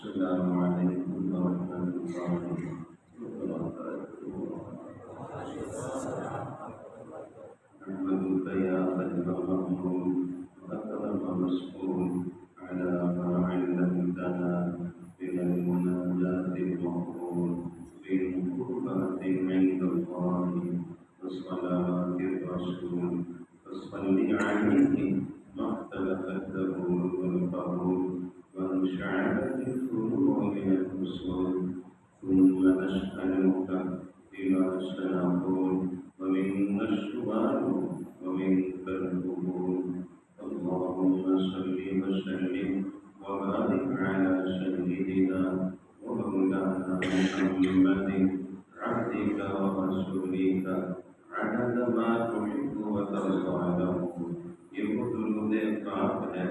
السلام عليكم ورحمة الله وبركاته. نحمدك يا خير مأمون وأكرم مسؤول على ما علمتنا من المناجاة المقبول بالقربات عند الله وصلوات الرسول فصل عليه ما اختلفت له والقبول وانشعبت الفروع من الأصول ثم نسألك بما سنقول ومنا السؤال ومنك القبول. اللهم صل وسلم وبارك على سيدنا ومولانا محمد عبدك ورسولك عدد ما تحب وترضى له. یہ وہ درود پاک ہے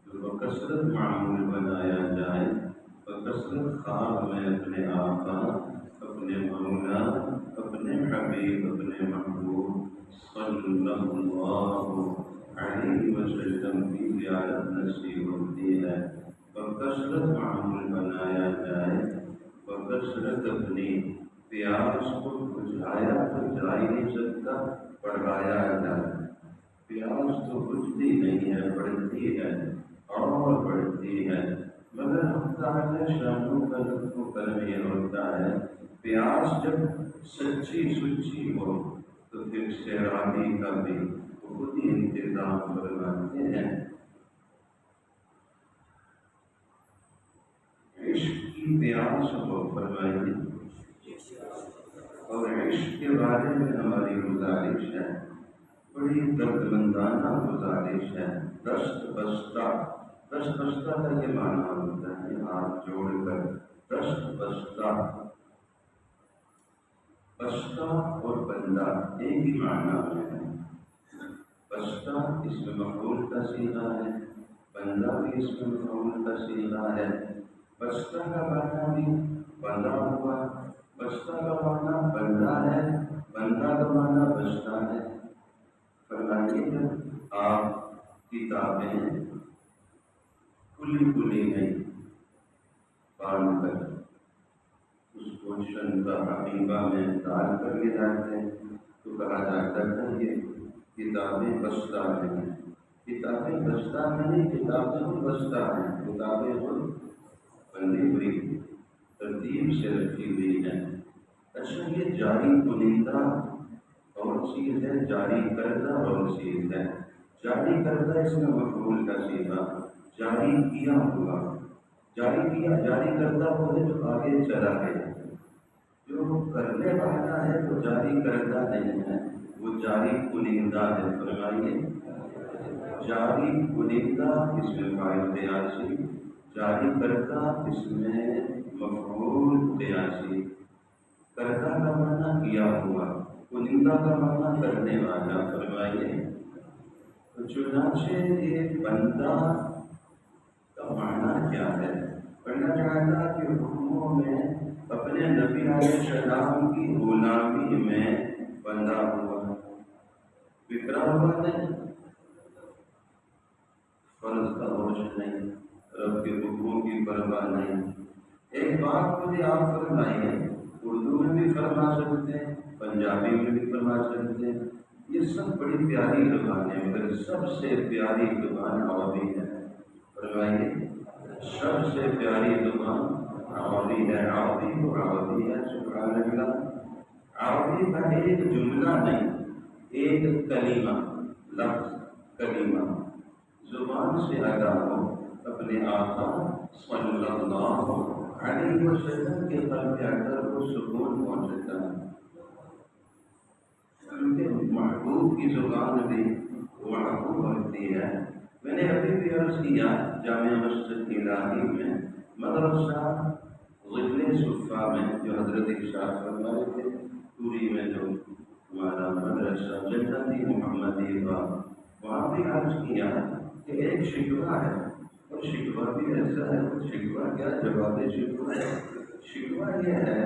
جو بکثرت معمول بنایا جائے، بکثرت خواب میں اپنے آقا، اپنے مولا، اپنے حبیب، اپنے محبوب صلی اللہ علیہ وسلم کی زیارت نصیب ہوتی ہے۔ بکثرت معمول بنایا جائے، بکثرت اپنی پیاس کو بجھایا تو جا ہی نہیں سکتا، بڑھایا جائے۔ پیاس تو بجھتی نہیں ہے، بڑھتی ہے اور بڑھتی ہے، مگر تعالی شانوں کا لطف و کرم یہ ہوتا ہے، پیاس جب سچی سچی ہو تو پھر سیرابی کا بھی خود ہی انتظام فرماتے ہیں۔ عشق کی پیاس ہو فرمائیے، اور عشق کے بارے میں ہماری گزارش ہے، بڑی دردمندانہ گزارش ہے۔ دست بستہ، دست بستہ کا یہ معنی ہوتا ہے ہاتھ جوڑ کر دست بستہ۔ بستہ اور بندہ ایک ہی معنی میں ہے۔ بستہ اس میں مفعول کا صیغہ ہے، بندہ بھی اس میں مفعول کا صیغہ ہے۔ بستہ کا معنی بھی بندہ ہوا، بستہ کا معنی بندہ ہے، بندہ کا معنی بستہ ہے۔ فرمائیے جب آپ کتابیں کھلی کھلی نہیں باندھ کر اس کو شنطہ حقیبہ میں ڈال کر لے جاتے ہیں تو کہا جاتا ہے یہ کتابیں بستہ ہیں۔ کتابیں بستہ نہیں، کتابیں خود بستہ ہیں، کتابیں خود بندی ہوئی ترتیب سے رکھی ہوئی ہیں۔ اچھا، یہ جاری کنندہ اور چیز ہے، جاری کردہ اور چیز ہے۔ جاری کردہ اس میں مفعول کا صیغہ، جاری کیا ہوا، جاری کیا، جاری کردہ وہ ہے جو آگے چلا گیا، جو کرنے والا ہے وہ جاری کردہ نہیں ہے، وہ جاری کنندہ ہے۔ فرمائیے جاری کنندہ اس میں فاعل قیاسی، جاری کردہ اس میں مفعول قیاسی۔ کردہ کا معنی کیا ہوا، کنندہ کا معنی کرنے والا۔ فرمائیے تو چنانچہ یہ بندہ کا معنی کیا ہے؟ پڑھنا چاہتا کہ حکموں میں اپنے نبی علیہ السلام کی غلامی میں بندہ ہوا، بکھرا ہوا نہیں، فرض کا ہوش نہیں، رب کے حکموں کی پرواہ نہیں۔ ایک بات مجھے آپ فرمائیے، اردو میں بھی فرما سکتے ہیں، پنجابی میں بھی فرما سکتے ہیں، یہ سب بڑی پیاری زبانیں، مگر سب سے پیاری زبان عربی ہے۔ فرمائیے سب سے پیاری زبان عربی ہے۔ عربی تو عربی ہے، سبحان اللہ۔ عربی کا ایک جملہ نہیں، ایک کلمہ، لفظ، کلمہ زبان سے ادا ہو، اپنے آقا صلی اللہ علیہ وسلم کے قلب اندر کو سکون پہنچتا ہے، کیونکہ محبوب کی زبان بھی محبوب ہوتی ہے۔ میں نے ابھی بھی عرض کیا جامعہ مسجد الہی میں مدرسہ غزل صفا میں جو حضرت ارشاد فرمائے تھے، پوری میں جو ہمارا مدرسہ جنتی محمدی وہاں بھی عرض کیا کہ ایک شکوہ ہے، اور شکوہ بھی ایسا ہے، شکوہ کیا جواب شکوہ ہے؟ شکوہ یہ ہے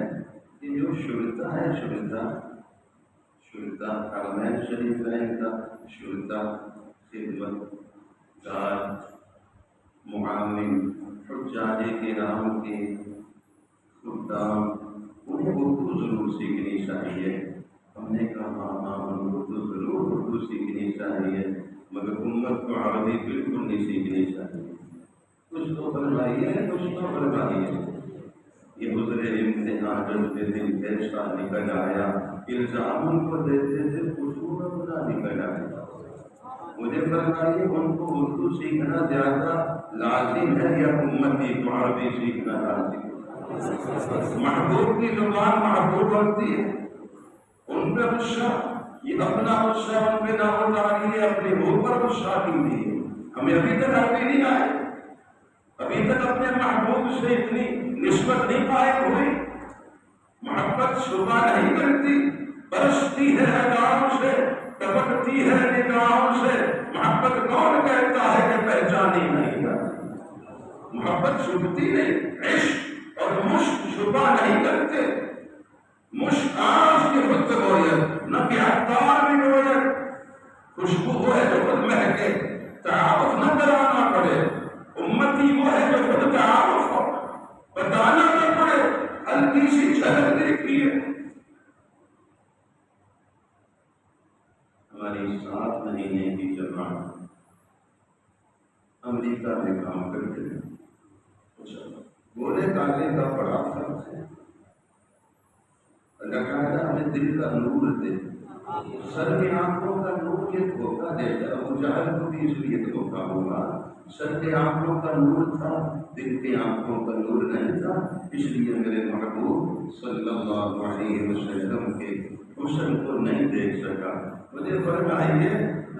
کہ جو شرطا ہے، شرطا حرمین شریف کا شرطا خدمت گار معاون حجاج کرام کے خدام انہیں اردو ضرور سیکھنی چاہیے. ہم نے کہا ہاں اردو ضرور اردو سیکھنی چاہیے مگر امت کو عربی بالکل نہیں سیکھنی چاہیے. کچھ تو فرمائیے کچھ تو فرمائیے. یہ حضر امتحان جذبے دل پیشہ نکل آیا الزام ان کو دیتے تھے قصور اپنا نکل آیا. مجھے فرمائیے ان کو اردو سیکھنا زیادہ لازم ہے یا امتی کو عربی سیکھنا لازم ہے؟ محبوب کی زبان محبوب ہوتی ہے. ان پہ غصہ یہ اپنا غصہ ان پہ نہ ہوتا ہے اپنے منہ پر غصہ کیجیے. ہمیں ابھی تک عربی نہیں آئے ابھی تک اپنے محبوب سے اتنی نسبت نہیں قائم ہوئی. محبت صبح نہیں کرتی برستی ہے اداؤں سے ٹپکتی ہے نگاہوں سے. محبت کون کہتا ہے کہ پہچانی نہیں جاتی. محبت چھپتی نہیں. عشق اور مشق شبہ نہیں کرتے. مشق آج کی خود گویت نہ کہ عطار بھی گویت. خوشبو وہ ہے جو خود مہکے تعارف نہ کرانا پڑے. امتی وہ ہے جو خود تعارف ہو بتانا نہ پڑے. ہلکی سی جھلک دیکھیے. ہماری 7 مہینے کی جماعت امریکہ میں کام کرتے ہیں. گورے کالے کا بڑا فرق ہے. اللہ تعالیٰ ہمیں دل کا نور دے. سر کی آنکھوں کا نور یہ دھوکہ دیتا. ابو جہل کو بھی اس لیے دھوکہ ہوا. سر کے آنکھوں کا نور تھا دل کے آنکھوں کا نور نہیں تھا. اس لیے میرے محبوب صلی اللہ علیہ وسلم کے حسن کو نہیں دیکھ سکا. مجھے فرمائیے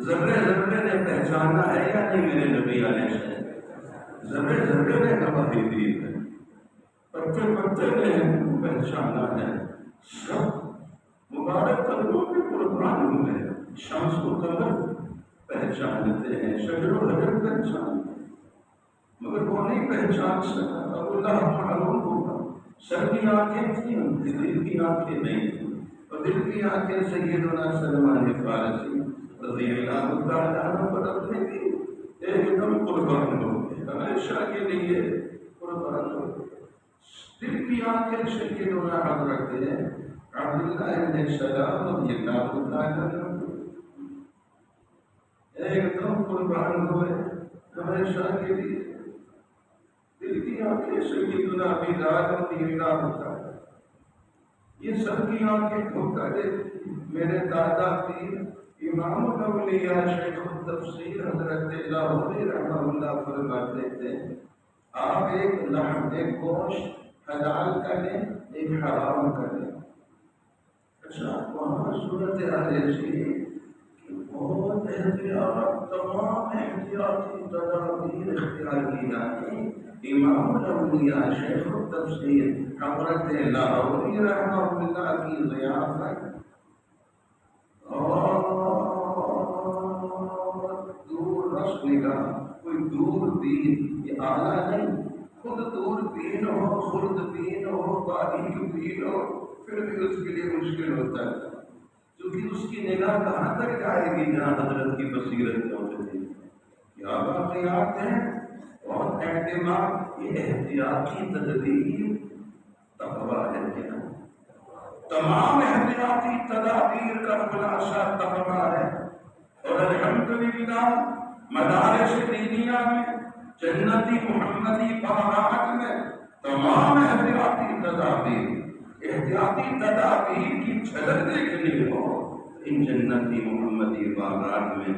ذرے ذرے نے پہچانا ہے یا نہیں میرے نبی علیہ السلام؟ ذرے ذرے نے گواہی دی ہے. پتے پتے نے پہچانا ہے. سب مبارک قدموں کے قربان ہوئے. شمس و قمر پہچانتے ہیں شجر و حجر پہچانتے ہیں مگر وہ نہیں پہچان سکا. اب اللہ معلوم ہوگا. سر کی آنکھیں تھیں دل کی آنکھیں نہیں تھیں. اور دل کی آنکھیں سیدنا سلمان فارسی رضی اللہ تعالیٰ عنہ پر اپنے کی ایک دم قربان ہو گئے. ہمیشہ کے لیے قربان ہو گئے. دل کی آنکھیں سیدنا حضرت عبداللہ ابن سلام رضی اللہ تعالیٰ عنہ ایک دم قربان ہوئے ہمیشہ کے لیے. دل کی آنکھیں سیدنا بلال رضی اللہ تعالیٰ. یہ سب کی آنکھیں دھوکہ دیتی. میرے دادا پیر امام الاولیاء شیخ التفسیر حضرت لاہوری رحمہ اللہ فرماتے تھے آپ ایک لحم ایک گوشت حلال کریں ایک حرام کریں. اچھا وہاں صورت ایسی بہت احتیاط تمام احتیاطی تدابیر اختیار کی جاتی. امام الاولیاء شیخ التفسیر حضرت لاہوری رحمہ اللہ کی ضیافت اور دور رس نگاہ کوئی دور بین یہ اعلیٰ نہیں. خود دور بین ہو خرد بین ہو باریک بین ہو پھر بھی اس کے لیے مشکل ہوتا ہے کیونکہ اس کی نگاہ کہاں تک جائے گی جہاں حضرت کی بصیرت پہنچتی ہے. کیا واقعات ہیں اور اعتماد. یہ احتیاطی تدبیر تقویٰ ہے. کیا تمام احتیاطی تدابیر کا خلاصہ تقویٰ ہے. اور الحمدللہ مدارس دینیہ میں جنتی محمدی باغات میں تمام احتیاطی تدابیر کی جھلک دیکھنی ہو ان جنتی محمدی باغات میں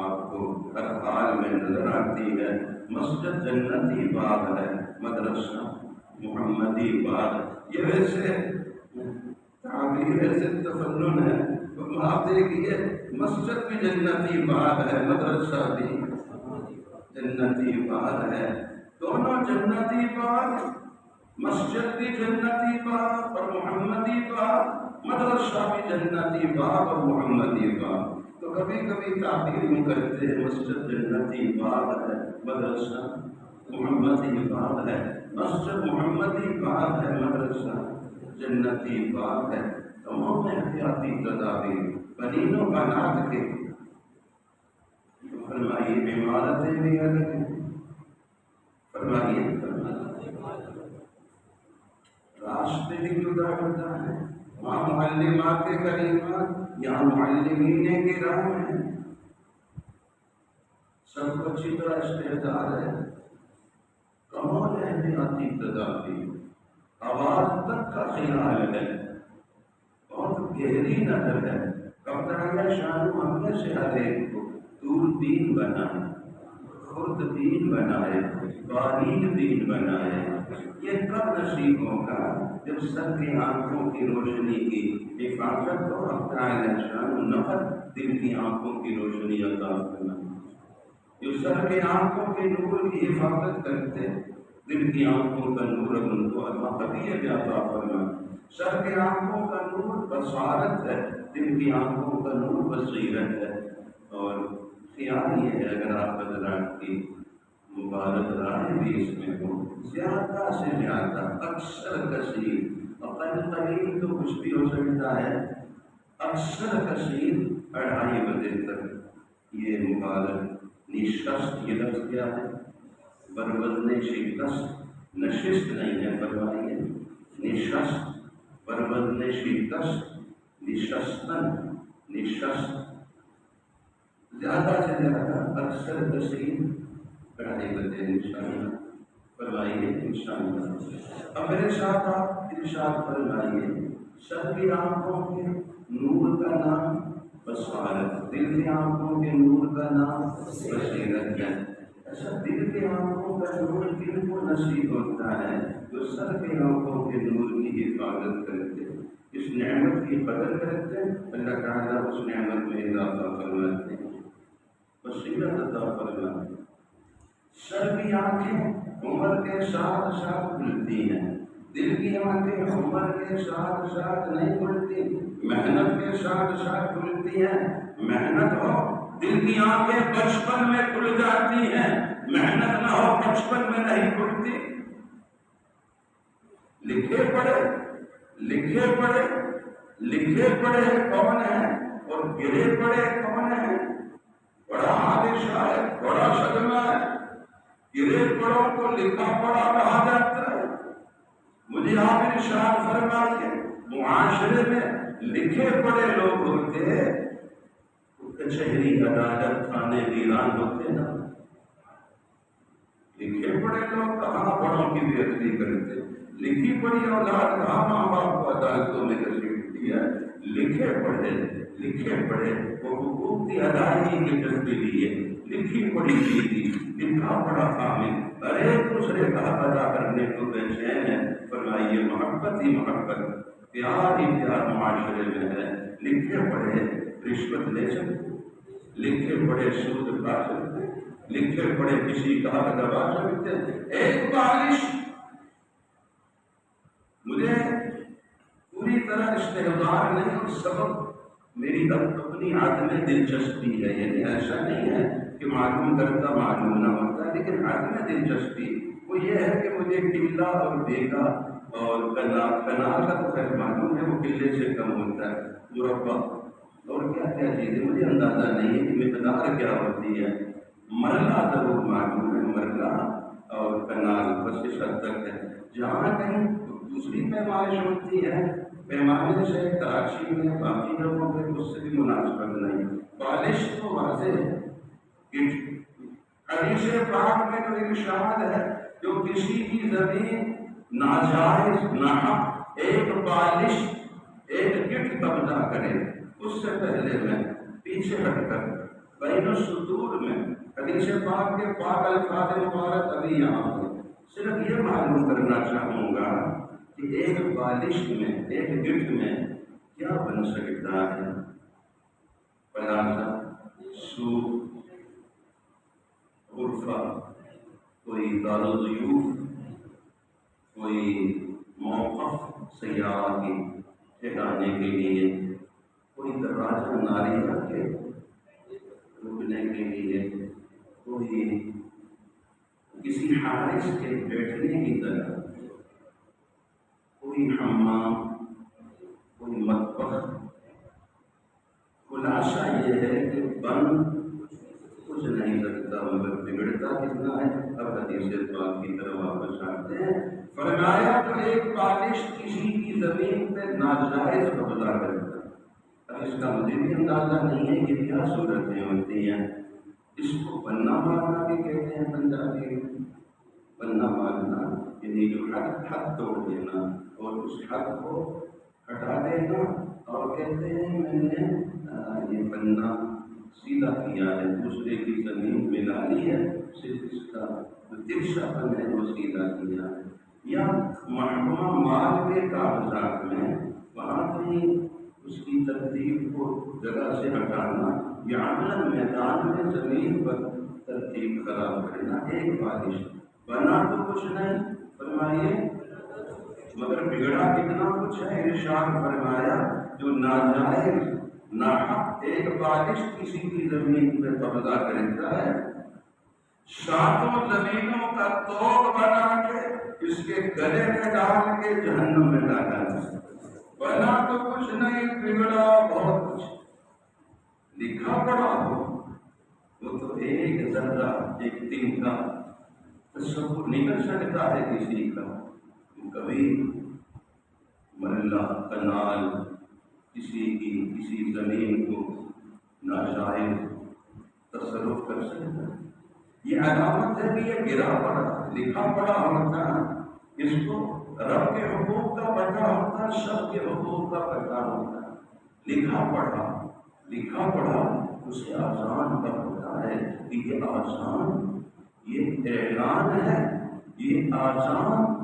آپ کو ہر حال میں نظر آتی ہے. مسجد جنتی باغ ہے. مدرسہ محمدی باغ. یہ ویسے تعبیر ایسے تفنن ہے. آپ دیکھیے مسجد بھی جنتی باغ ہے مدرسہ بھی جنتی باغ ہے. دونوں جنتی باغ. مسجد بھی جنتی باغ اور محمدی باغ. مدرسہ بھی جنتی باغ اور محمدی باغ. تو کبھی کبھی تعبیر میں کرتے ہیں مسجد جنتی باغ ہے مدرسہ محمدی باغ ہے. مسجد محمدی باغ ہے مدرسہ جنتی باغ ہے. تمام احتیاطی تدابیر بنین و بنات کے فرمائیے عمارتیں بھی الگ ہیں فرمائیے راستے بھی جدا ہوتا ہے، وہاں معلمات کریمات، یہاں معلمین کرام ہیں، سب کو اچھی طرح استعداد ہے، کمال احتیاطی تدابیر، آواز تک کا خیال ہے، بہت گہری نظر ہے، کب تعالیٰ شان ہم میں سے ہر ایک کو دوربین بنائے، خوردبین بنائے، باریک دین بنائے، یہ کب نصیب ہوگا جب سب کی آنکھوں کی روشنی کی حفاظت ہو، اپنا شان نفر دل کی آنکھوں کی روشنی عطا کرنا، جو سر کے آنکھوں کے نور کی حفاظت کرتے دل کی آنکھوں کا نور ان کو اللہ کبھی عطا فرما، سر کے آنکھوں کا نور بصارت ہے، دل کی آنکھوں کا نور بصیرت ہے، اور خیال یہ ہے اگر آپ حضرات کی مبارک رائے بھی اس میں ہو، زیادہ سے زیادہ اکثر کثیر، اقل قلیل تو کچھ بھی ہو سکتا ہے، اکثر کثیر 2:30 بجے تک یہ مبارک نشست، یہ لفظ کیا ہے؟ بربدن شکست، نشست نہیں ہے، فرمائیے نشست، بربدن شکست، نشستن، نشست، زیادہ سے زیادہ اکثر کثیر 2:30 بجے انشاءاللہ، فرمائیے انشاءاللہ۔ اب میرے ساتھ آپ ارشاد فرمائیے، سب کی آنکھوں کے نور کا نام بصارت، دل کی آنکھوں کے نور کا نام بصیرت ہے۔ ایسا دل کی آنکھوں کا نور دل کو نصیب ہوتا ہے جو سر کی آنکھوں کے نور کی حفاظت کرتے، اس نعمت کی قدر کرتے، اللہ تعالیٰ اس نعمت میں اضافہ فرماتے ہیں، بصیرت عطا فرماتے ہیں۔ سر کی آنکھیں عمر کے ساتھ ساتھ کھلتی ہیں، دل کی آنکھیں عمر کے ساتھ ساتھ نہیں کھلتی، محنت کے ساتھ ساتھ کھلتی ہیں، محنت ہو دل کی آنکھیں بچپن میں کھل جاتی ہیں، محنت نہ ہو بچپن میں نہیں کھلتی۔ لکھے پڑھے لکھے پڑھے لکھے پڑھے کون ہیں اور گرے پڑے کون ہیں؟ بڑا حادثہ ہے، بڑا صدمہ ہے، گرے پڑوں کو لکھا پڑھا کہا جاتا ہے۔ مجھے آپ ارشاد فرمائیے، معاشرے میں لکھے پڑھے لوگ ہوتے ہیں، کچہری عدالت تھانے ویران ہوتے نا، لکھے پڑھے لوگ کہاں بڑوں کی بے ادبی کرتے، لکھی پڑھی اولاد کہاں ماں باپ کو عدالتوں میں گھسیٹتی ہے، لکھے پڑھے وہ حقوق کی ادائیگی کے جذبے لیے لکھی پڑھی تھی، لکھا پڑھا حامل ارے دوسرے کا حق ادا کرنے کو بے چین ہے۔ فرمائیے محبت ہی محبت، پیار ہی پیار معاشرے میں ہے۔ لکھے پڑھے رشوت لے سکتے، لکھے پڑھے سود کھا سکتے، لکھے پڑھے کسی کا حق دبا سکتے۔ ایک بالش مجھے پوری طرح استحضار نہیں، اور سبب میری اپنی عدم دلچسپی ہے، یعنی ایسا نہیں ہے کہ معلوم کرتا معلوم نہ ہوتا، لیکن عدم دلچسپی وہ یہ ہے کہ مجھے قلہ اور بیگا اور کنال کا تو خیر معلوم ہے، وہ قلے سے کم ہوتا ہے، مربع اور کیا کیا چیزیں مجھے اندازہ نہیں ہے کہ مقدار کیا ہوتی ہے، مرلہ ضرور معلوم ہے، مرلہ اور کنال بس اس حد تک ہے۔ جہاں کہیں دوسری پیمائش ہوتی ہے، پیمانے سے کراچی میں باقی لوگوں کے اس سے بھی مناسبت نہیں، بالش تو واضح ہے۔ حدیث پاک میں تو ارشاد ہے جو کسی کی زمین ناجائز ناحق ایک بالش ایک گٹھ قبضہ کرے، اس سے پہلے میں پیچھے ہٹ کر بین الصدور میں حدیث پاک کے پاک الفاظ مبارک ابھی یہاں ہے، صرف یہ معلوم کرنا چاہوں گا کہ ایک بالش میں ایک گٹھ میں کیا بن سکتا ہے؟ پلازا، سوٹ، غرفہ، کوئی دارالضیوف، کوئی موقف سیارہ کی ٹھکانے کے لیے، کوئی دروازہ ناریہ کے رکنے کے لیے، کوئی کسی حارس کے بیٹھنے کی طرح، کوئی حمام، کوئی مطبخ۔ خلاصہ یہ ہے کہ بن کچھ نہیں سکتا مگر بگڑتا فائدہ کتنا ہے؟ اب حدیث پاک کی طرف واپس آتے ہیں، فرمایا تو ایک بالش کسی کی زمین پہ ناجائز قبضہ کرتا ہے۔ اب اس کا مجھے بھی اندازہ نہیں ہے کہ کیا صورتیں ہوتی ہیں۔ اس کو بننا مارنا بھی کہتے ہیں پنجابی میں۔ بننا مارنا یعنی جو حد توڑ دینا اور اس حد کو ہٹا دینا، اور کہتے ہیں میں نے یہ بننا سیدھا کیا ہے، دوسرے کی زمین ملا لی ہے، صرف اس کا ترشا پن ہے وہ سیدھا کیا ہے۔ یا محکمہ مال کے کاغذات میں وہاں کہیں اس کی ترتیب کو جگہ سے ہٹانا، یا عملاً میدان میں زمین پر ترتیب خراب کرنا۔ ایک بالش بنا تو کچھ نہیں، فرمائیے مگر بگڑا کتنا کچھ ہے۔ ارشاد فرمایا جو ناجائز ناحق ایک بالش کسی کی زمین پہ قبضہ کرتا ہے، ساتوں زمینوں کا توق بنا کے اس کے گلے میں ڈال کے جہنم میں ڈالا ہے۔ بنا تو کچھ نہیں، بگڑا بہت کچھ۔ لکھا پڑا ہو وہ تو ایک ذرہ ایک دن کا تصور نکل سکتا ہے کسی کا۔ کبھی محلہ کنال کسی زمین کو ناجائز تصرف کر سکتا ہے۔ یہ علامت ہے کہ یہ گرا پڑا، لکھا پڑا ہوتا ہے، اس کو رب کے حقوق کا پتہ ہوتا ہے، سب کے حقوق کا پتہ ہوتا ہے۔ لکھا پڑا اسے آسان کا ہوتا ہے کہ یہ آسان، یہ اعلان ہے، یہ آسان،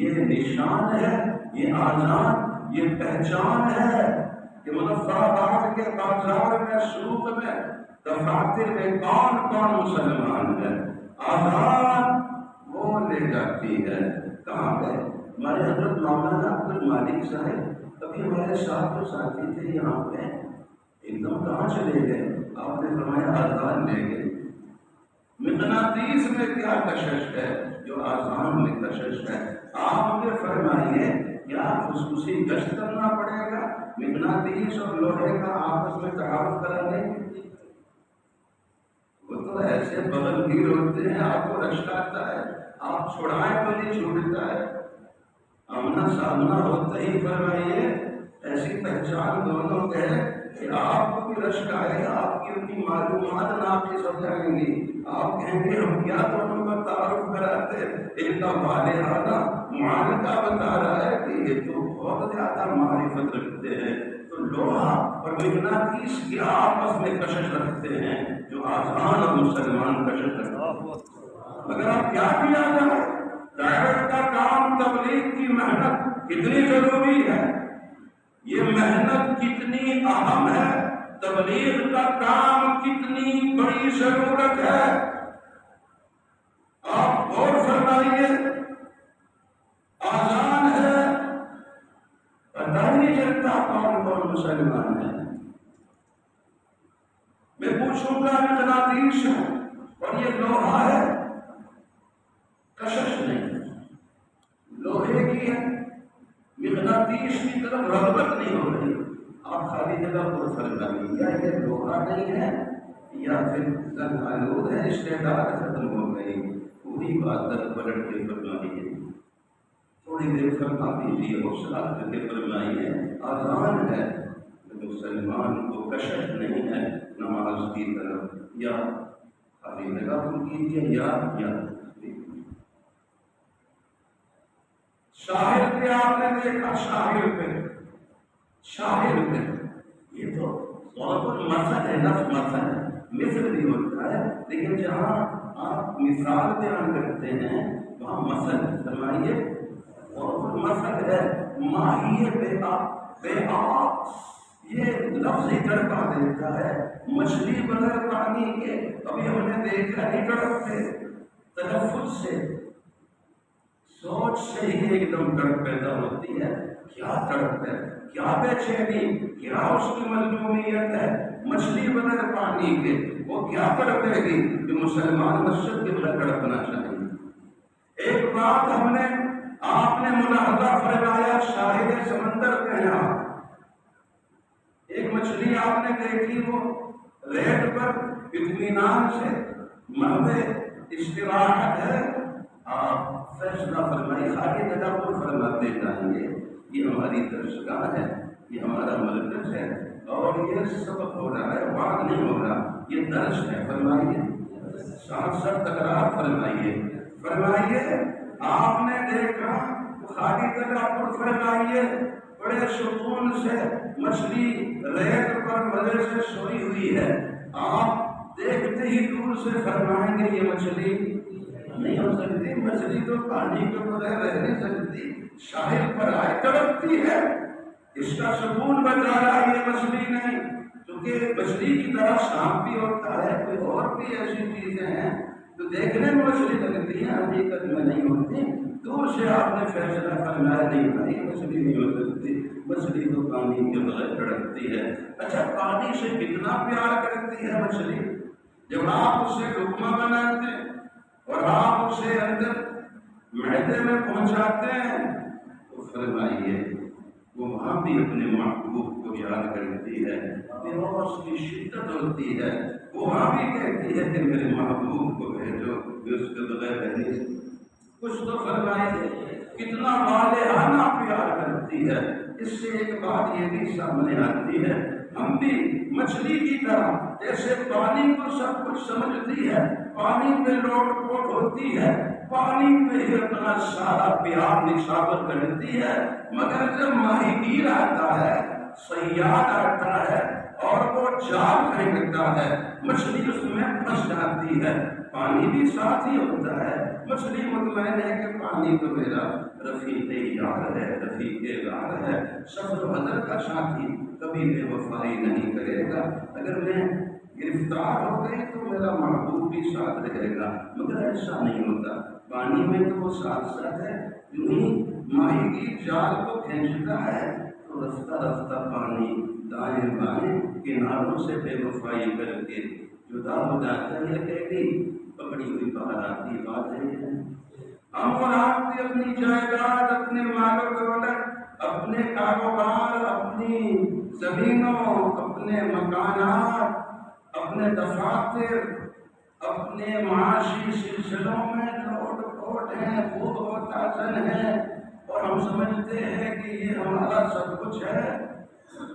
یہ نشان ہے، یہ آسان، یہ پہچان ہے کہ مظفر آباد کے بازار میں، سوق میں، دفاتر میں کون مسلمان ہے۔ آزاد وہ لے جاتی ہے۔ کہاں گئے ہمارے حضرت مولانا عبد المالک صاحب؟ ابھی ہمارے ساتھ جو ساتھی تھے یہاں پہ، ایک دم کہاں چلے گئے؟ آپ نے فرمایا آزاد لے گئے۔ مقناطیس میں کیا کشش ہے جو آزان میں کشش ہے؟ آپ مجھے فرمائیے کیا خصوصی گشت کرنا پڑے گا مقناطیس اور لوہے کا آپس میں تعارف کرانے کے لیے؟ وہ تو ایسے بغل گیر ہوتے ہیں، آپ کو رشک آتا ہے، آپ چھڑائیں تو نہیں چھوٹتا ہے۔ آمنا سامنا ہوتا ہی فرمائیے ایسی پہچان دونوں کے کہ آپ کو بھی رشک آئے گا، آپ کی اپنی معلومات ناقص ہو جائیں گی۔ آپ کہیں گے ہم کیا دونوں کا تعارف کراتے؟ ایک کا والدہ معالجہ بتا رہا ہے کہ یہ تو بہت زیادہ معرفت رکھتے ہیں، تو لوہا اور مقناطیس کیا آپس میں کشش رکھتے ہیں جو آسان اور مسلمان کشش رکھتے ہیں۔ مگر آپ کیا کیا جائے؟ دعوت کا کام، تبلیغ کی محنت کتنی ضروری ہے، یہ محنت کتنی اہم ہے، تبلیغ کا کام کتنی بڑی ضرورت ہے۔ آپ غور فرمائیے، آزان ہے، پتہ نہیں چلتا کون مسلمان ہے۔ میں پوچھوں گا مقناطیس ہے اور یہ لوہا ہے، کشش نہیں، لوہے کی ہے، مقناطیس کی طرف رغبت نہیں ہو رہی۔ آپ خالی جگہ پر فرمائیے یا یہ لوہا نہیں ہے یا پھر زنگ آلود ہے، استعداد ختم ہو گئی۔ پوری بات در پلٹ کے فرمائیے، تھوڑی دیر فرما دیجیے، حوصلہ کر کے فرمائیے۔ آزان ہے، مسلمان کو کشش نہیں ہے نماز کی طرف، یا خالی جگہ پر کیجیے یا شاہد پہ آپ نے دیکھا، شاہد پہ یہ تو بہت مثل ہے، لفظ مثل ہے، مثل بھی ہوتا ہے، لیکن جہاں آپ مثال بیان کرتے ہیں وہاں مثل فرمائیے، بہت مثل ہے۔ ماہی بے آب، یہ لفظ ہی تڑپا دیتا ہے۔ مچھلی بغیر پانی کے ابھی ہم نے دیکھا نہیں تڑپتے، تلفظ سے، سوچ سے ہی ایک دم تڑپ پیدا ہوتی ہے۔ کیا تڑپ ہے، کیا بے چینی، کیا اس کی مظلومیت ہے۔ مچھلی بغیر پانی کے وہ کیا تڑپے گی کہ مسلمان مسجد کے بغیر تڑپنا چاہیے۔ ایک بات ہم نے، آپ نے ملاحظہ فرمایا، شاہد سمندر کے یہاں ایک مچھلی آپ نے دیکھی، وہ ریت پر اطمینان سے مرتے استراحت ہے، آپ فیصلہ فرمائیے، خالی تدبر فرماتے جائیں گے، یہ ہماری درسگاہ ہے، یہ ہمارا مرکز ہے، اور یہ سبق ہو رہا ہے، وعد نہیں ہو رہا، یہ درس ہے۔ فرمائیے، ساتھ ساتھ تکرار فرمائیے، فرمائیے آپ نے دیکھا خالی تدبر فرمائیے، بڑے سکون سے مچھلی ریت پر مزے سے سوئی ہوئی ہے، آپ دیکھتے ہی دور سے فرمائیں گے یہ مچھلی نہیں ہو سکتی، مچھلی تو پانی کے بغیر رہ نہیں سکتی، ساحل پر آئے تڑپتی ہے، اس کا سکون بچا رہا ہے یہ مچھلی نہیں، کیونکہ مچھلی کی طرح سانپ بھی ہوتا ہے، کوئی اور بھی ایسی چیزیں ہیں تو دیکھنے میں مچھلی لگتی ہے، حقیقت میں نہیں ہوتی۔ دور سے آپ نے فیصلہ فرمایا نہیں بھائی مچھلی نہیں ہو سکتی، مچھلی تو پانی کے بغیر تڑپتی ہے۔ اچھا پانی سے کتنا پیار کرتی ہے مچھلی، جب آپ اسے لقمہ بناتے اور آپ اسے اندر معدے میں پہنچاتے ہیں تو فرمائیے وہ وہاں بھی اپنے محبوب کو یاد کرتی ہے، پیاس کی شدت ہوتی ہے، وہ وہاں بھی کہتی ہے کہ میرے محبوب کو بھیجو، اس کے بغیر رہ نہیں سکتی۔ کچھ تو فرمائیے کتنا والہانہ پیار کرتی ہے۔ اس سے ایک بات یہ بھی سامنے آتی ہے، ہم بھی مچھلی کی طرح جیسے پانی کو سب کچھ سمجھتی ہے، پانی پہ لوٹ پوٹ ہوتی ہے، پانی پہ ہی اپنا سارا پیار نشاور کرتی ہے، مگر جب ماہی گیر آتا ہے، صیاد آتا ہے اور وہ جال پھینکتا ہے، مچھلی اس میں پھنس جاتی ہے، پانی بھی ساتھ ہی ہوتا ہے، مچھلی مطمئن ہے کہ پانی تو میرا رفیق یار ہے، رفیق یار ہے، سفر و حضر کا ساتھی، کبھی بے وفائی نہیں کرے گا، اگر میں گرفتار ہو گئی تو میرا محبوب بھی ساتھ رہے گا، مگر ایسا نہیں ہوتا، پانی میں تو وہ ساتھ ساتھ ہے، یوں ہی ماہی گیر جال کو کھینچتا ہے تو رفتہ رفتہ پانی دائیں بائیں کناروں سے بے وفائی کر کے جدا ہو جاتا ہے۔ یہ کہتی پکڑی ہوئی باہر آتی بات ہے، ہم اور آپ بھی اپنی جائیداد، اپنے مال و دولت، اپنے کاروبار، اپنی زمینوں، اپنے مکانات، اپنے دفاتر، اپنے معاشی سلسلوں میں لوٹ پوٹ ہیں، خوب ہوتا چن ہے، اور ہم سمجھتے ہیں کہ یہ ہمارا سب کچھ ہے،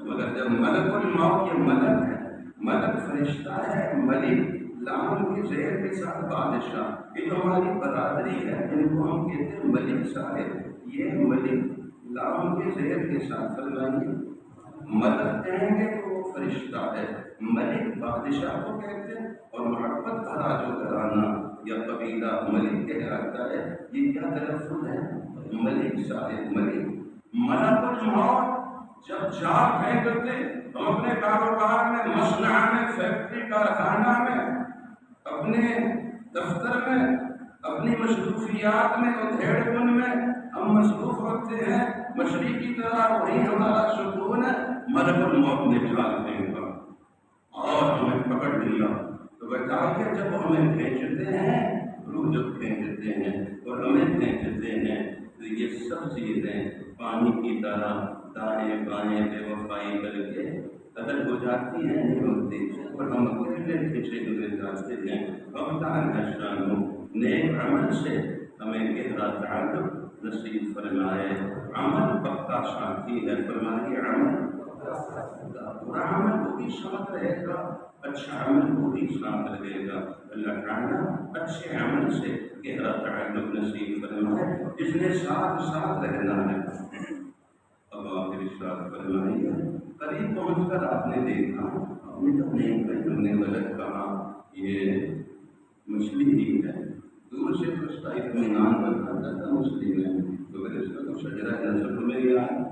مگر جب ملک الموت، یہ ملک ہے، ملک فرشتہ ہے، ملک لام کی زیر کے ساتھ بادشاہ، یہ تو ہماری برادری ہے، ان کو ہم کہتے ہیں ملک صاحب، یہ ملک لام کے زیر کے ساتھ فرمائیے، ملک کہیں گے تو وہ فرشتہ ہے، ملک بادشاہ کو کہتے ہیں، اور محبت بھرا جو گھرانہ یا قبیلہ ملک کہلاتا ہے، یہ کیا تلفظ ہے، ملک صاحب، ملک۔ ملک الموت جب جال پھینکتے ہم اپنے کاروبار میں، مصنع میں، فیکٹری کارخانہ میں، اپنے دفتر میں، اپنی مصروفیات میں، ادھیڑ بن میں ہم مصروف ہوتے ہیں، مچھلی کی طرح وہی ہمارا سکون ہے، ملک الموت نے جال پھینکا اور ہمیں پکڑ لیا، تو بتائیے جب ہمیں کھینچتے ہیں، روح جب کھینچتے ہیں اور ہمیں کھینچتے ہیں تو یہ سب چیزیں پانی کی طرح دائیں بائیں بے وفائی کر کے قدر ہو جاتی ہیں، نہیں ہوتی، اور ہم اکیلے کھینچے ہوئے جاتے ہیں۔ اللہ شانو نیک عمل سے ہمیں گہرا تعلق نصیب فرمائے، عمل پکا ساتھی ہے، فرمائیے عمل برا عمل وہ بھی ساتھ رہے گا، اچھا عمل وہ بھی ساتھ رہے گا، اللہ تعالیٰ اچھے عمل سے گہرا تعلق نصیب فرمائے، جس نے ساتھ ساتھ رہنا ہے۔ اب آپ ارشاد فرمائیے، قریب پہنچ کر آپ نے دیکھا، ہمیں تو نہیں پہننے غلط کہا یہ مچھلی ہی ہے، دور سے تو اس کا اطمینان بتاتا تھا مچھلی میں، تو پھر اس کا تو شجرہ نصب میں ہی آیا،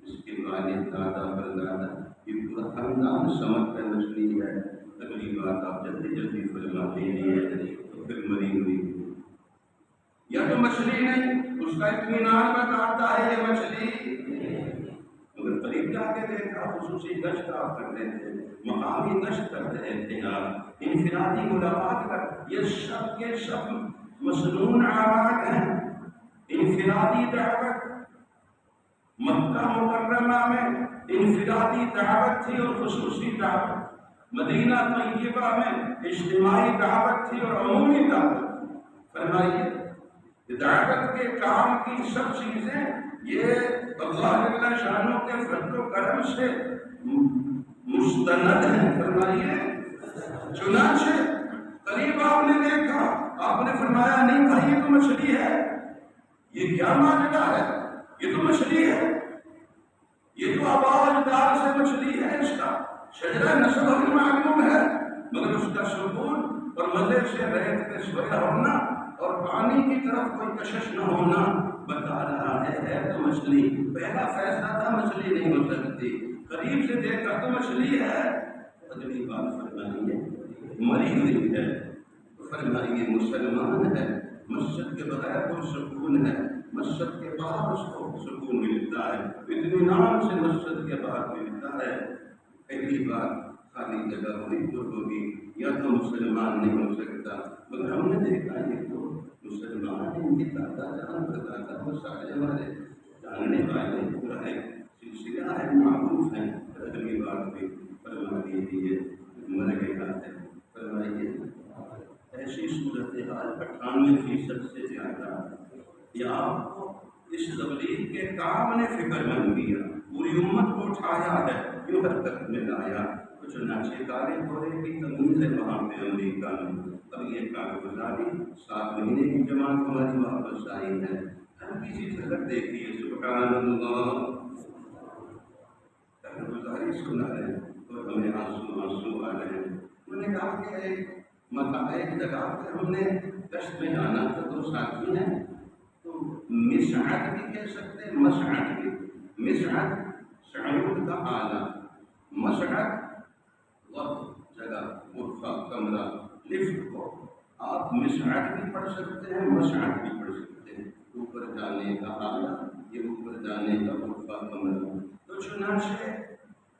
اس کے والد دادا پردادا یہ پورا خاندان سمجھ کر مچھلی ہے، اگلی بات آپ جلدی جلدی فرما دیجیے، تو پھر مری ہوئی یا تو مچھلی نہیں، اس کا اطمینان بتاتا ہے یہ مچھلی، مگر قریب جا کے دیکھا، خصوصی گشت آپ کرتے تھے، مقامی گشت کر رہے تھے آپ، انفرادی ملاقات کر، یہ سب کے سب مصنون اعمال ہیں، انفرادی دعوت، مکہ مکرمہ میں انفرادی دعوت تھی اور خصوصی دعوت، مدینہ طیبہ میں اجتماعی دعوت تھی اور عمومی دعوت، فرمائیے ہدایت کے کام کی سب چیزیں یہ اللہ جل شانہ کے فضل و کرم سے مستند ہیں. فرمائیے چنانچہ قریب آپ نے دیکھا، آپ نے فرمایا نہیں بھائی یہ تو مچھلی ہے، یہ کیا معاملہ ہے، یہ تو مچھلی ہے، یہ تو آواز دار سے مچھلی ہے، اس کا شجرہ نسب ہمیں معلوم ہے، مگر اس کا سکون اور مزے سے ریت پہ سویا ہونا اور پانی کی طرف کوئی کشش نہ ہونا بتا رہا ہے تو مچھلی. پہلا فیصلہ تھا مچھلی نہیں ہو سکتی، قریب سے دیکھا تو مچھلی ہے. اگلی بات فرمائیے مری ہوئی ہے، فرمائیے مسلمان ہے، مسجد کے بغیر کوئی سکون ہے، مسجد کے باہر اس کو سکون ملتا ہے، اطمینان سے مسجد کے باہر ملتا ہے. پہلی بات خالی جگہ وہی پر ہوگی یا تو مسلمان نہیں ہو سکتا. مگر ہم نے دیکھا یہ تو مسلمان ہیں، ان کی دادا جان پردادا وہ سارے ہمارے جاننے والے پورا ہے، سلسلہ ہے، معروف ہیں. اگلی بات بھی فرما دیجیے مر گیا ہے. فرمائیے ایسی صورتحال 98% سے زیادہ یا آپ کو اس تبلیغ کے کام نے فکر مند کیا، پوری امت کو اٹھایا ہے، کیوں حرکت میں لایا. کچھ چنانچہ کالے گھوڑے کی تمیز ہے وہاں پہ امریکہ میں. اب یہ کارگزاری 7 مہینے کی جماعت ہماری واپس آئی ہے. ہر کسی جھلک دیکھیے سبحان اللہ، کارگزاری سنا رہے ہیں اور ہمیں آنسو آ رہے ہیں. انہوں نے کہا کہ ایک جگہ پہ ہم نے گشت میں جانا تھا، 2 ساتھی ہیں تو مسعد بھی کہہ سکتے ہیں، مسعد بھی، مسعد سعود کا آلہ، مسعد وقت جگہ غرفہ کمرہ لفٹ کو آپ مسعد بھی پڑھ سکتے ہیں، مسعد بھی پڑھ سکتے ہیں. اوپر جانے کا آلہ، یہ اوپر جانے کا غرفہ کمرہ. تو چنانچہ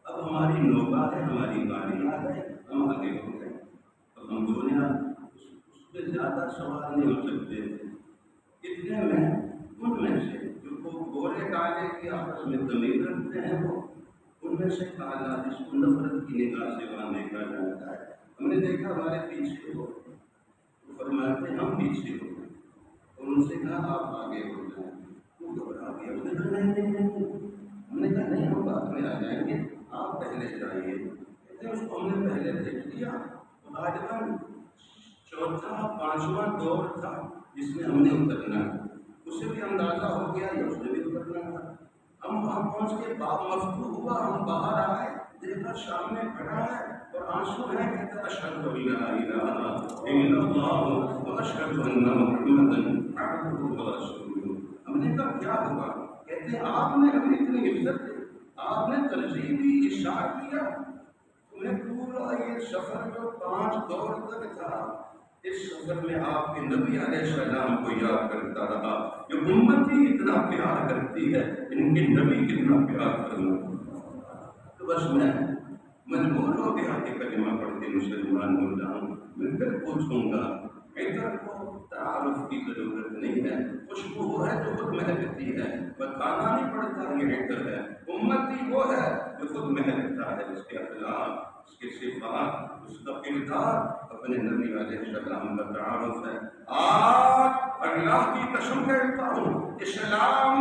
اب ہماری نوبت ہے، ہماری باری آ گئی، ہم آگے ہو گئے. اب ہم دنیا اس پہ زیادہ سوال نہیں ہو سکتے تھے. اتنے میں ان میں سے جو گورے کالے کی آپس میں تمیز رکھتے ہیں وہ ان میں سے کالا جس کو نفرت کی نگاہ سے وہاں دیکھا جاتا ہے. ہم نے دیکھا ہمارے پیچھے ہو، فرماتے ہم پیچھے ہو گئے اور ان سے کہا آپ آگے ہو جائیں. وہ گھبرا گیا، اس نے کہا نہیں. ہم نے کہا نہیں ہم بعد میں آ جائیں گے، آپ پہلے جائیے. اس کو ہم نے پہلے دیکھ لیا. غالباً 4تھا 5واں دور تھا جس میں ہم نے اترنا، اسے بھی اندازہ ہو گیا یا اس نے بھی اترنا تھا. ہم وہاں پہنچ کے باب مفتوح ہوا، ہم باہر آئے، دیکھا سامنے کھڑا ہے اور آنسو ہے، کہتا ہے اشہد ان لا الہ الا اللہ واشہد ان محمدا عبدہ ورسولہ. ہم نے کہا کیا ہوا؟ کہتے ہیں آپ نے ہمیں اتنی عزت دی، آپ نے ترجیح دی، اشارہ کیا، تمہیں پورا یہ سفر جو 5 دور تک تھا، اس سفر میں آپ کے نبی علیہ السلام کو یاد کرتا رہا. یہ امت ہی اتنا پیار کرتی ہے، ان کے نبی کتنا پیار کرنا. تو بس میں مجبور ہو گیا کہ کلمہ پڑھ کے مسلمان ہو جاؤں. میں پھر پوچھوں گا، عطر کو تعارف کی ضرورت نہیں ہے، خوشبو ہے جو خود مہکتی ہے، بتانا نہیں پڑتا یہ عطر ہے. امتی وہ ہے جو خود مہکتا ہے، اس کے اخلاق، اس کے صفات، اس کا کردار اپنے نبی علیہ السلام کا تعارف ہے. آج اللہ کی قسم کہتا ہوں، اسلام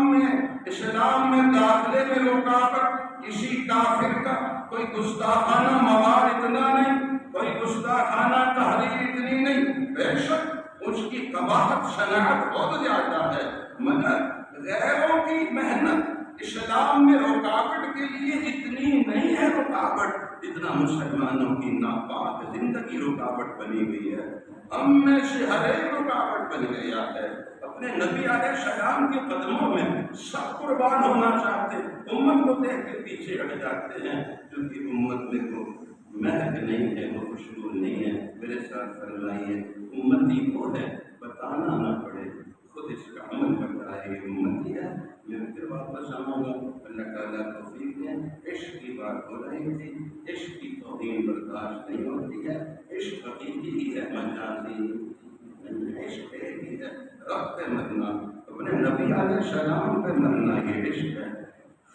میں داخلے میں رکاوٹ کسی کافر کا کوئی گستاخانہ مواد اتنا نہیں، کوئی گستاخانہ تحریر اتنی نہیں. بے شک اس کی قباحت شناعت بہت زیادہ ہے، مگر غیروں کی محنت اسلام میں رکاوٹ کے لیے اتنی نہیں ہے رکاوٹ جتنا مسلمانوں کی ناپاک زندگی رکاوٹ بنی ہوئی ہے. ہم میں سے ہر ایک رکاوٹ بن گیا ہے. اپنے نبی علیہ السلام کے قدموں میں سب قربان ہونا چاہتے، امت کو دیکھ کے پیچھے ہٹ جاتے ہیں کیونکہ امت میں وہ مہک نہیں ہے، وہ خوشبو نہیں ہے. میرے ساتھ فرمائیے امتی وہ ہے بتانا نہ پڑے، خود اس کا عمل کرتا ہے، یہ امتی ہے. میں پھر واپس آؤں گا، اللہ تعالیٰ توفیق دیں. عشق کی بات ہو رہی تھی، عشق کی توہین برداشت نہیں ہوتی ہے. عشق حقیقی ہی ہے، مجازی عشق ہی ہے. رب پہ مرنا، اپنے نبی علیہ السلام پہ مرنا یہ عشق ہے.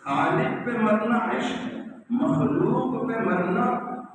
خالق پہ مرنا عشق ہے، مخلوق پہ مرنا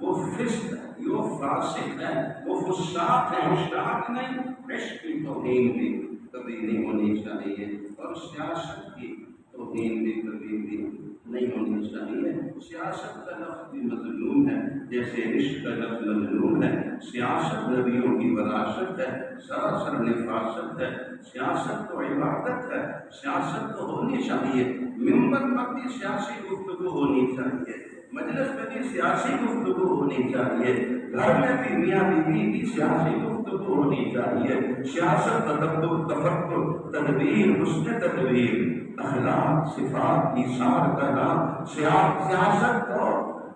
وہ فسق ہے. وہ فاسق ہے، وہ فساق ہے، مشتاق نہیں۔ عشق کی توہین بھی کبھی نہیں ہونی چاہیے، اور سیاست کی توہین بھی کبھی بھی نہیں ہونی چاہیے۔ سیاست کا لفظ بھی مظلوم ہے، جیسے عشق کا لفظ مظلوم ہے۔ سیاست نبیوں کی وراثت ہے، سراسر نفاست ہے۔ سیاست تو عبادت ہے، سیاست تو ہونی چاہیے۔ ممبر پر بھی سیاسی گفتگو ہونی چاہیے، مجلس میں بھی سیاسی گفتگو ہونی چاہیے، گھر میں بھی میاں بیوی کی سیاسی گفتگو ہونی چاہیے۔ سیاست، تدبر، تفکر، تدبیر، حسن تدبیر، اخلاق، صفات، ایثار کا نام سیاست کو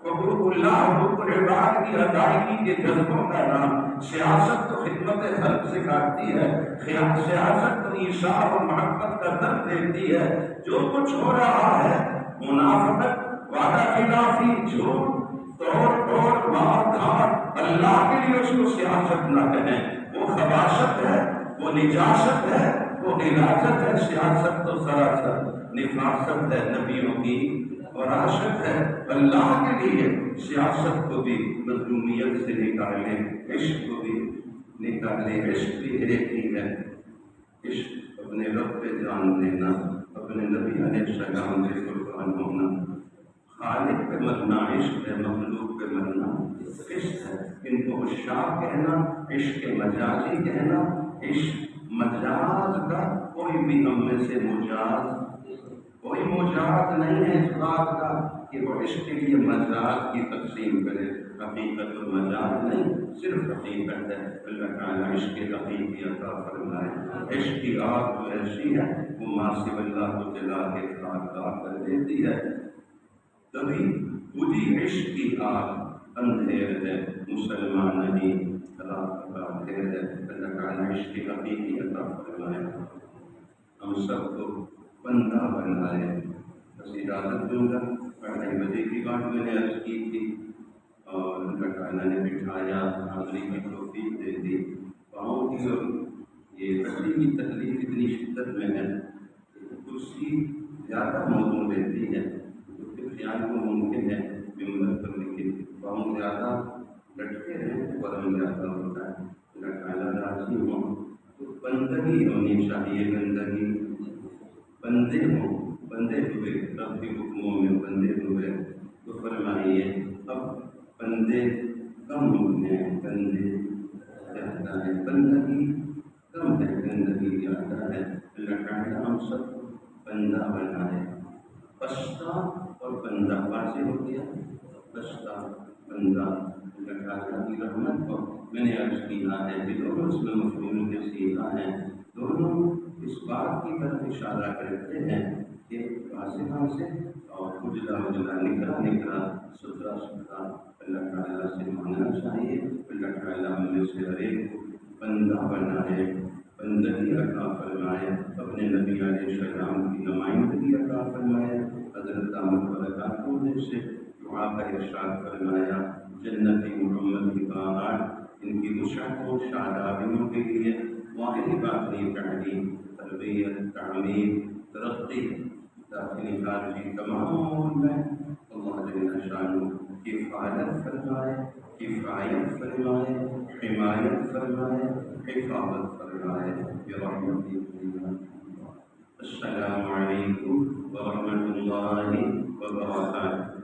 حقوق اللہ، حقوق العباد کی ادائیگی کے جذبوں کا نام۔ سیاست تو خدمت خلق سکھاتی ہے، سیاست تو ایثار اور محبت کا درد دیتی ہے۔ جو کچھ ہو رہا ہے منافقت، وعدہ خلافی، جھوٹ، توڑ مار دھاڑ، اللہ کے لیے اس کو سیاست نہ کہیں، وہ خباثت ہے، وہ نجاست ہے، وہ غلاظت ہے۔ سیاست تو سراسر نفاست ہے، نبیوں کی وراثت ہے۔ اللہ کے لیے سیاست کو بھی مظلومیت سے نکالیں، عشق کو بھی نکالیں۔ عشق بھی ایک ہی ہے، عشق اپنے رب پہ جان دینا، اپنے نبی علیہ السلام کے قربان ہونا۔ خالق پہ مرنا عشق ہے، مخلوق پہ مرنا عشق ہے۔ ان کو عشاق کہنا، عشق مجازی کہنا۔ عشق مجاز کا کوئی بھی ہم میں سے کوئی مجاز نہیں ہے اس بات کا کہ وہ عشق کے لیے مجاز کی تقسیم کرے۔ حقیقت و مجاز نہیں، صرف حقیقت ہے۔ اللہ تعالیٰ عشق حقیقی عطا فرمائے۔ عشق کی آگ جو ایسی ہے وہ ما سوی اللہ کو جلا کے خاکسار کر دیتی ہے۔ کبھی بجھی عشق کی آگ اندھیر ہے، مسلمان نہیں ہلاک کا ڈھیر ہے۔ اللہ تعالیٰ عشق کی حقیقی عطا فرمائے، ہم سب کو بندہ بنائے۔ بس اجازت دوں گا، 2:30 بجے کی بات میں نے عرض کی تھی، اور اللہ تعالیٰ نے بٹھایا، حاضری کی توفیق دے دی۔ پاؤں کی اور یہ ہڈی کی تکلیف اتنی شدت میں ہے کہ کرسی زیادہ موضوع لیتی ہے، خیال کو ممکن ہے ممبر پر لیکن پاؤں زیادہ لٹکے ہیں، ورم زیادہ ہوتا ہے۔ اللہ تعالیٰ راضی ہوں تو بندگی ہونی چاہیے، گندگی بندے ہوں، بندے ہوئے رب کے حکموں میں بندے ہوئے تو فرمائیے اب بندے کم ہوتے ہیں، بندے زیادہ ہے، بندگی کم ہے، گندگی زیادہ ہے۔ اللہ تعالیٰ ہم سب بندہ بنائے۔ پشتا اور بندہ واضح ہو گیا، پشتا بندہ اللہ تعالیٰ کی رحمت کو میں نے عرض کیا ہے کہ دونوں اس میں مفعول کے صیغہ ہیں، دونوں اس بات کی طرف اشارہ کرتے ہیں کہ واضح سے اور اجلا نکلا ستھرا اللہ تعالیٰ سے مانگنا چاہیے۔ اللہ تعالیٰ ہمیں سے ہر ایک کو بندہ بنائے، بندگی عطا فرمائے، اپنے نبی علیہ السلام کی نمائندگی عطا فرمائے۔ حضرت دامت برکاتہ نے سے دعا کا ارشاد فرمایا، جنت محمد کی باغات ان کی وسعتوں شادابیوں کے لیے واقعی باقی تعلیم، تربیت، تعمیر، ترقی، داخلی خارجی تمام امور میں اللہ جل شانہ کفایت فرمائے، کفایت فرمائے، حمایت فرمائے، حفاظت فرمائے برحمتہ۔ السلام علیکم ورحمۃ اللہ وبرکاتہ۔